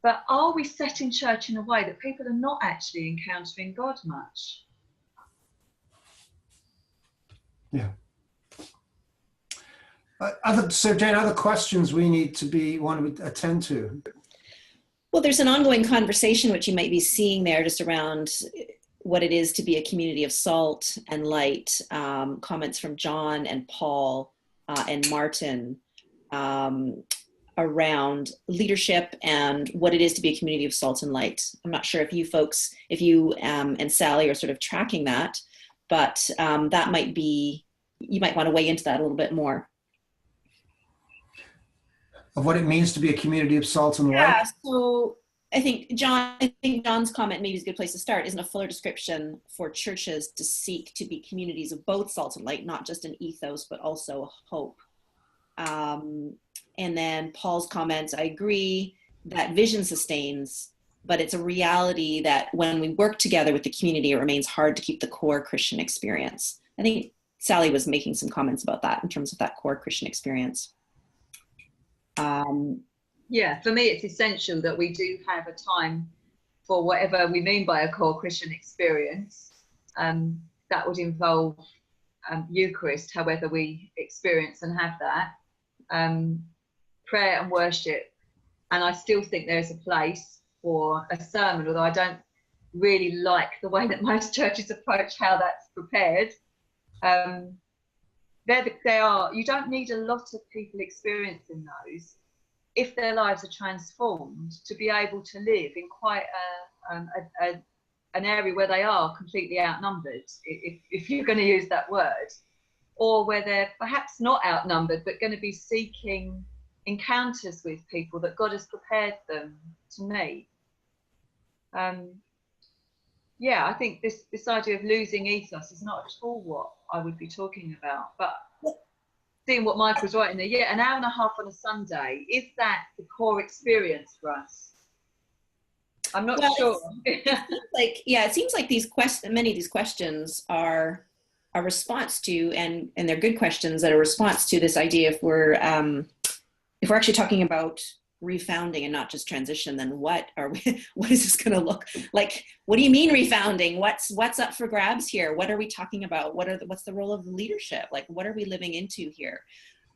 But are we setting church in a way that people are not actually encountering God much? Yeah. So Jane, other questions we want to attend to? Well, there's an ongoing conversation which you might be seeing there just around what it is to be a community of salt and light. Comments from John and Paul and Martin around leadership and what it is to be a community of salt and light. I'm not sure if you folks, and Sally are sort of tracking that, but that might be, you might want to weigh into that a little bit more. Of what it means to be a community of salt and light? Yeah, so I think John's comment maybe is a good place to start. Isn't a fuller description for churches to seek to be communities of both salt and light, not just an ethos, but also a hope. And then Paul's comments, I agree that vision sustains, but it's a reality that when we work together with the community, it remains hard to keep the core Christian experience. I think Sally was making some comments about that in terms of that core Christian experience. Yeah, for me, it's essential that we do have a time for whatever we mean by a core Christian experience. That would involve Eucharist, however we experience and have that, prayer and worship. And I still think there's a place for a sermon, although I don't really like the way that most churches approach how that's prepared. You don't need a lot of people experiencing those if their lives are transformed to be able to live in quite an area where they are completely outnumbered, if you're going to use that word, or where they're perhaps not outnumbered but going to be seeking encounters with people that God has prepared them to meet. Yeah, I think this idea of losing ethos is not at all what I would be talking about. But seeing what Michael's writing there, yeah, an hour and a half on a Sunday, is that the core experience for us? I'm not sure. It seems like many of these questions are a response to, and they're good questions that are a response to this idea. If we're actually talking about refounding and not just transition, then what is this going to look like? What do you mean refounding? What's up for grabs here? What are we talking about? What's the role of leadership? Like, what are we living into here?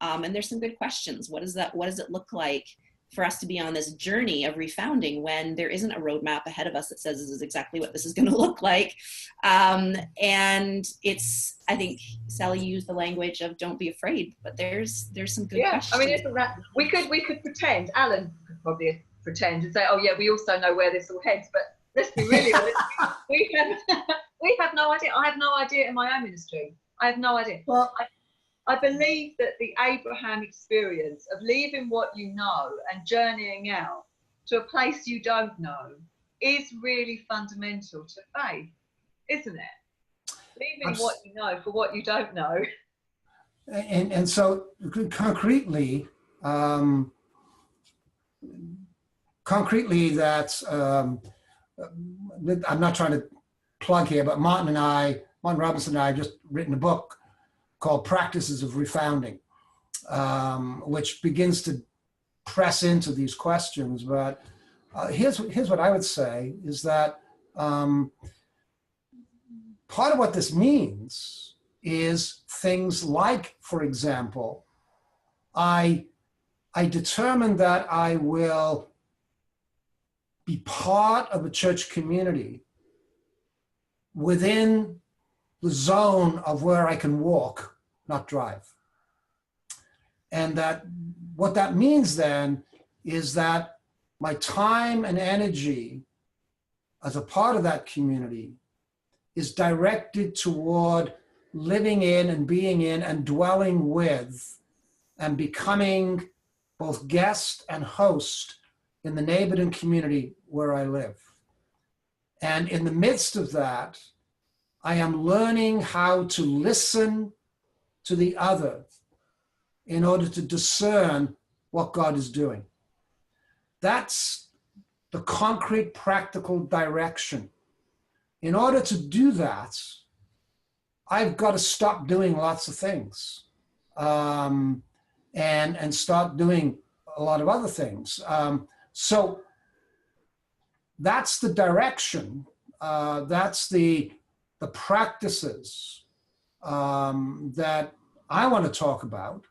And there's some good questions. What does it look like for us to be on this journey of refounding when there isn't a roadmap ahead of us that says this is exactly what this is going to look like? And I think Sally used the language of don't be afraid, but there's some good questions. I mean, isn't that, we could pretend, Alan could probably pretend and say, oh yeah, we also know where this all heads, but let's be really honest, we have no idea. I have no idea in my own ministry. I have no idea. Well, I believe that the Abraham experience of leaving what you know and journeying out to a place you don't know is really fundamental to faith, isn't it? Leaving what you know for what you don't know. And so concretely, that's, I'm not trying to plug here, but Martin Robinson and I have just written a book called Practices of Refounding, which begins to press into these questions. But here's what I would say is that part of what this means is things like, for example, I determined that I will be part of a church community within the zone of where I can walk, not drive. And that what that means then is that my time and energy as a part of that community is directed toward living in and being in and dwelling with and becoming both guest and host in the neighborhood and community where I live. And in the midst of that, I am learning how to listen to the other in order to discern what God is doing. That's the concrete, practical direction. In order to do that, I've got to stop doing lots of things and start doing a lot of other things. So that's the direction. That's the practices that I want to talk about.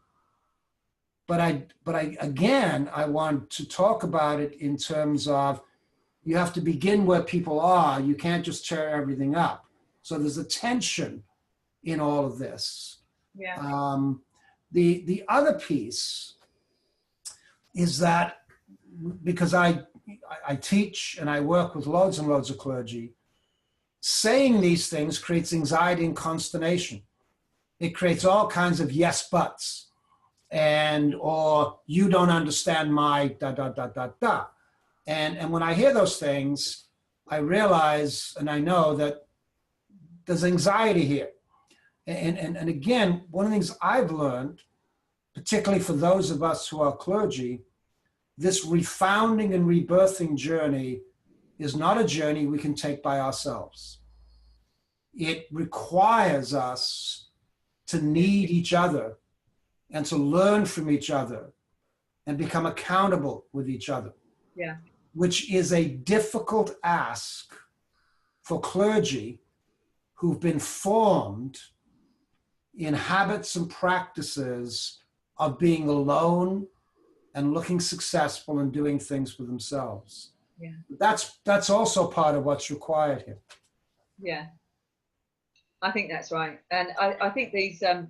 But I want to talk about it in terms of you have to begin where people are. You can't just tear everything up. So there's a tension in all of this. Yeah. The other piece is that because I teach and I work with loads and loads of clergy, saying these things creates anxiety and consternation. It creates all kinds of yes buts or you don't understand my da da da da da. And when I hear those things, I realize and I know that there's anxiety here. And again, one of the things I've learned, particularly for those of us who are clergy, this refounding and rebirthing journey is not a journey we can take by ourselves. It requires us to need each other and to learn from each other and become accountable with each other. Yeah. Which is a difficult ask for clergy who've been formed in habits and practices of being alone and looking successful and doing things for themselves. Yeah. That's also part of what's required here. Yeah, I think that's right. And I think these are,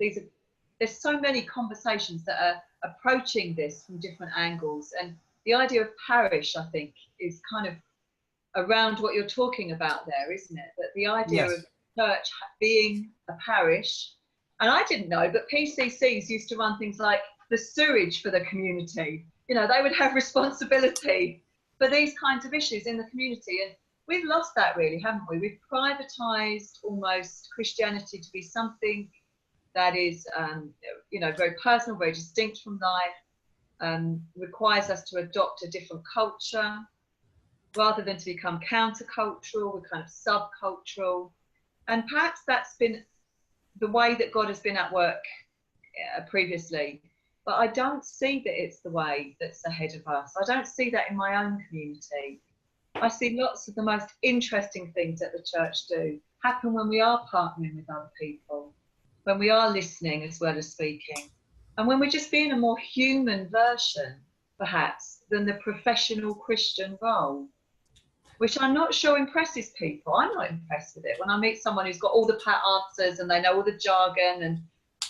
there's so many conversations that are approaching this from different angles. And the idea of parish, I think, is kind of around what you're talking about there, isn't it? That the idea Yes. of church being a parish, and I didn't know, but PCCs used to run things like the sewage for the community. You know, they would have responsibility for these kinds of issues in the community. And we've lost that really, haven't we? We've privatized almost Christianity to be something that is, you know, very personal, very distinct from life, requires us to adopt a different culture rather than to become countercultural. We're kind of subcultural. And perhaps that's been the way that God has been at work previously. But I don't see that it's the way that's ahead of us. I don't see that in my own community. I see lots of the most interesting things that the church do happen when we are partnering with other people, when we are listening as well as speaking, and when we're just being a more human version, perhaps, than the professional Christian role, which I'm not sure impresses people. I'm not impressed with it. When I meet someone who's got all the pat answers and they know all the jargon, and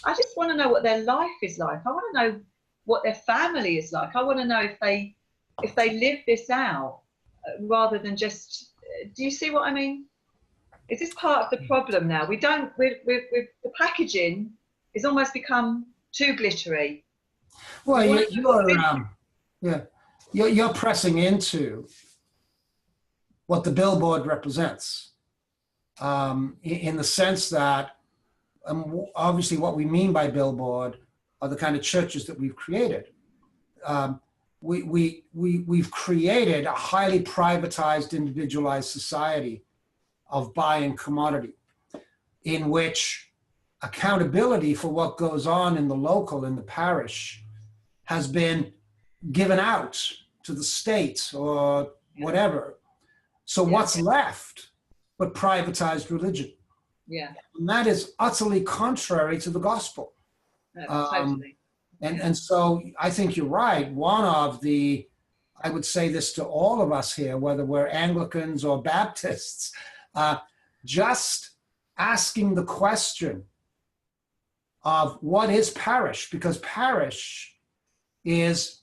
I just want to know what their life is like. I want to know what their family is like. I want to know if they if they live this out rather than just, do you see what I mean? Is this part of the problem now? We don't, the packaging has almost become too glittery. Well, you're pressing into what the billboard represents, in the sense that obviously what we mean by billboard are the kind of churches that we've created. We've created a highly privatized, individualized society of buying commodity, in which accountability for what goes on in the local, in the parish, has been given out to the state or whatever. So what's left but privatized religion? Yeah. And that is utterly contrary to the gospel. Totally. And so I think you're right. One of the, I would say this to all of us here, whether we're Anglicans or Baptists, just asking the question of what is parish, because parish is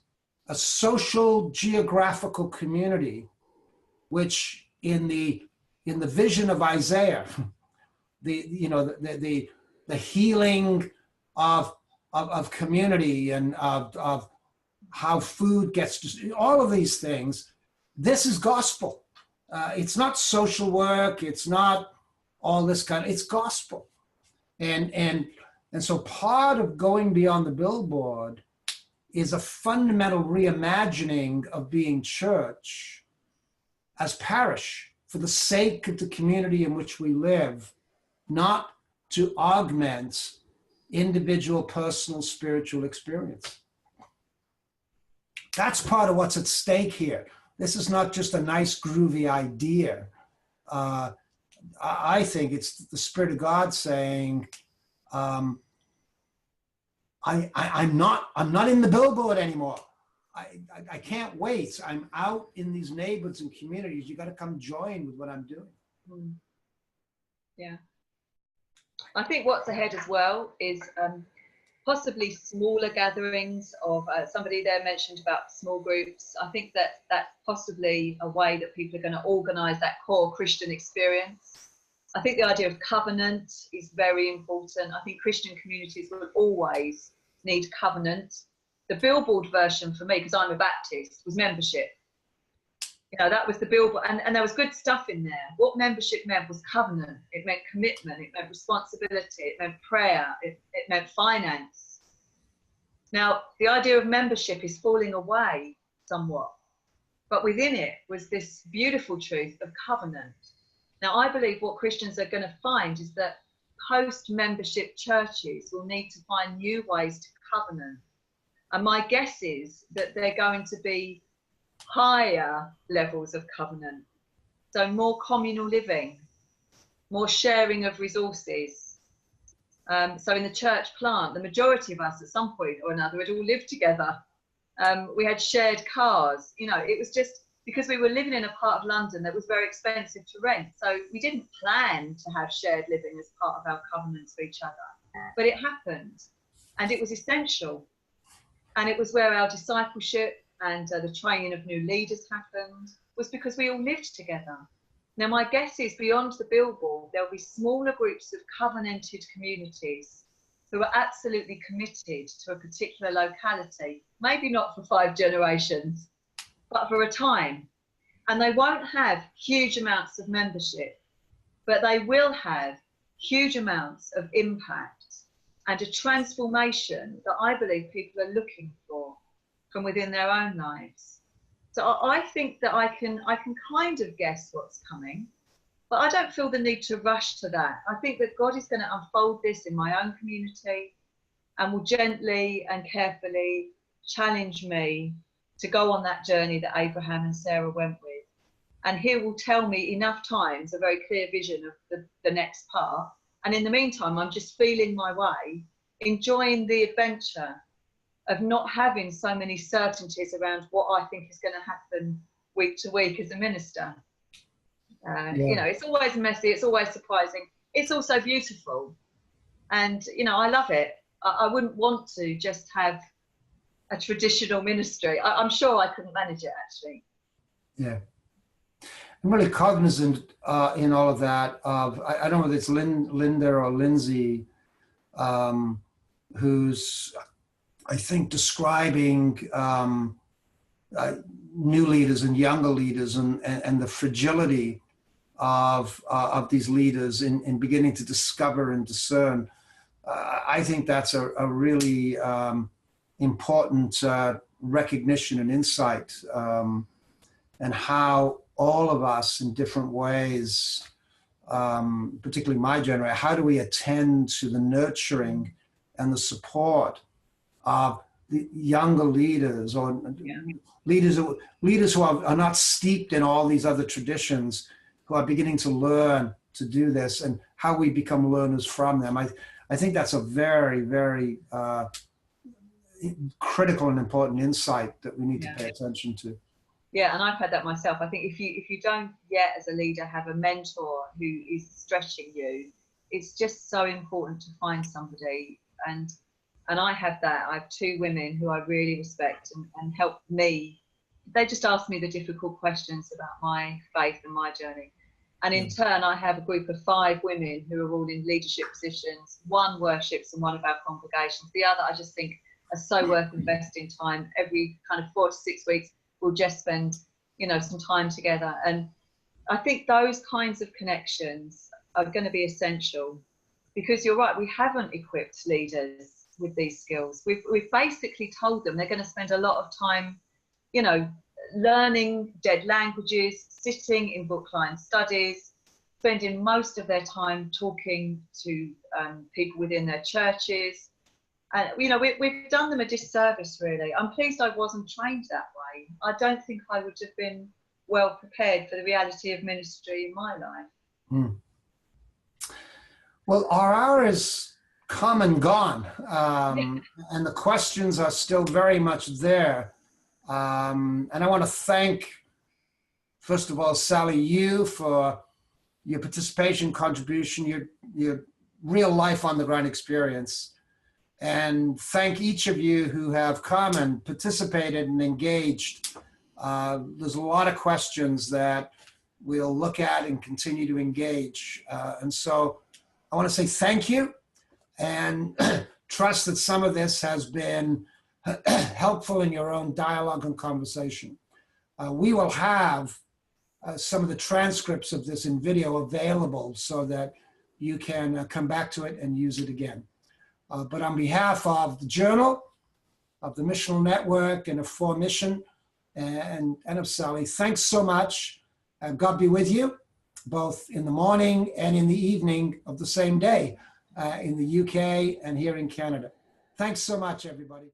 a social geographical community, which in the vision of Isaiah, the healing of community and of how food gets, all of these things, this is gospel. It's not social work. It's not all this kind of, it's gospel. And so part of going beyond the billboard is a fundamental reimagining of being church as parish for the sake of the community in which we live, not to augment individual, personal, spiritual experience. That's part of what's at stake here. This is not just a nice, groovy idea. I think it's the Spirit of God saying, I'm not in the billboard anymore. I can't wait. I'm out in these neighborhoods and communities. You got to come join with what I'm doing. Yeah. I think what's ahead as well is possibly smaller gatherings of, somebody there mentioned about small groups. I think that that's possibly a way that people are going to organise that core Christian experience. I think the idea of covenant is very important. I think Christian communities will always need covenant. The billboard version for me, because I'm a Baptist, was membership. You know, that was the billboard, and there was good stuff in there. What membership meant was covenant. It meant commitment. It meant responsibility. It meant prayer. It meant finance. Now, the idea of membership is falling away somewhat, but within it was this beautiful truth of covenant. Now, I believe what Christians are going to find is that post-membership churches will need to find new ways to covenant. And my guess is that they're going to be higher levels of covenant. So more communal living, more sharing of resources. So in the church plant, the majority of us at some point or another had all lived together. We had shared cars. You know, it was just because we were living in a part of London that was very expensive to rent. So we didn't plan to have shared living as part of our covenants for each other. But it happened, and it was essential. And it was where our discipleship and the training of new leaders happened, was because we all lived together. Now, my guess is beyond the billboard, there'll be smaller groups of covenanted communities who are absolutely committed to a particular locality, maybe not for 5 generations, but for a time. And they won't have huge amounts of membership, but they will have huge amounts of impact and a transformation that I believe people are looking for from within their own lives. So I think that I can kind of guess what's coming, but I don't feel the need to rush to that. I think that God is going to unfold this in my own community and will gently and carefully challenge me to go on that journey that Abraham and Sarah went with. And he will tell me enough times a very clear vision of the next path. And in the meantime, I'm just feeling my way, enjoying the adventure of not having so many certainties around what I think is going to happen week to week as a minister. You know, it's always messy, it's always surprising. It's also beautiful. And, you know, I love it. I wouldn't want to just have a traditional ministry. I'm sure I couldn't manage it, actually. Yeah. I'm really cognizant in all of that of, I don't know if it's Linda or Lindsay, who's, I think, describing new leaders and younger leaders and the fragility of these leaders in beginning to discover and discern. I think that's a really important recognition and insight, and how all of us in different ways, particularly my generation, how do we attend to the nurturing and the support of the younger leaders, or leaders who are not steeped in all these other traditions, who are beginning to learn to do this, and how we become learners from them. I think that's a very, very critical and important insight that we need to pay attention to. Yeah, and I've had that myself. I think if you don't yet as a leader have a mentor who is stretching you, it's just so important to find somebody. And I have that. I have two women who I really respect and help me. They just ask me the difficult questions about my faith and my journey. And in turn, I have a group of 5 women who are all in leadership positions. One worships in one of our congregations. The other, I just think, are so worth investing time. Every kind of 4 to 6 weeks, we'll just spend, some time together. And I think those kinds of connections are going to be essential, because you're right, we haven't equipped leaders with these skills. We've basically told them they're going to spend a lot of time, learning dead languages, sitting in bookline studies, spending most of their time talking to people within their churches. And, we've done them a disservice, really. I'm pleased I wasn't trained that way. I don't think I would have been well prepared for the reality of ministry in my life. Well, our hour is come and gone, and the questions are still very much there. And I want to thank, first of all, Sally, you for your participation, contribution, your real life on the ground experience. And thank each of you who have come and participated and engaged. There's a lot of questions that we'll look at and continue to engage. And so I want to say thank you, and trust that some of this has been helpful in your own dialogue and conversation. We will have some of the transcripts of this in video available so that you can come back to it and use it again. But on behalf of the Journal, of the Missional Network, and of For Mission, and of Sally, thanks so much. God be with you, both in the morning and in the evening of the same day, in the UK and here in Canada. Thanks so much, everybody.